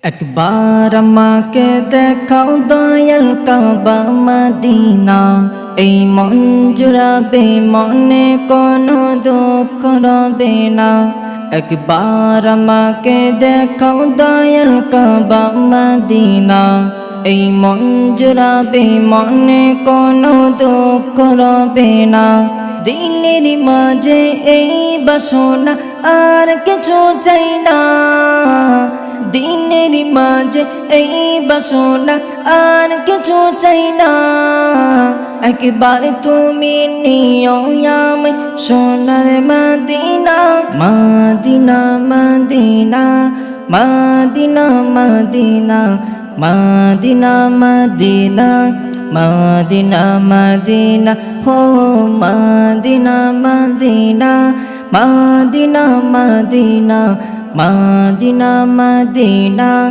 একবার আমাকে দেখাও দয়াল কাবা মদিনা, এই মন জুড়াবে মনে কোনো দুঃখ রবে না। একবার আমাকে দেখাও দয়াল কাবা মদিনা, এই মন জুড়াবে মনে কোনো দুঃখ রবে না। দিনের মাঝে এই বাসনা আর কিছু চাই না, দিনের মাঝে এই বাসনা আর কিছু চাই না। একবার তুমি নিও আমায় সোনার Medina, Medina Medina Medina Medina Medina Medina Medina Medina হো Medina Medina Medina Medina Medina Medina.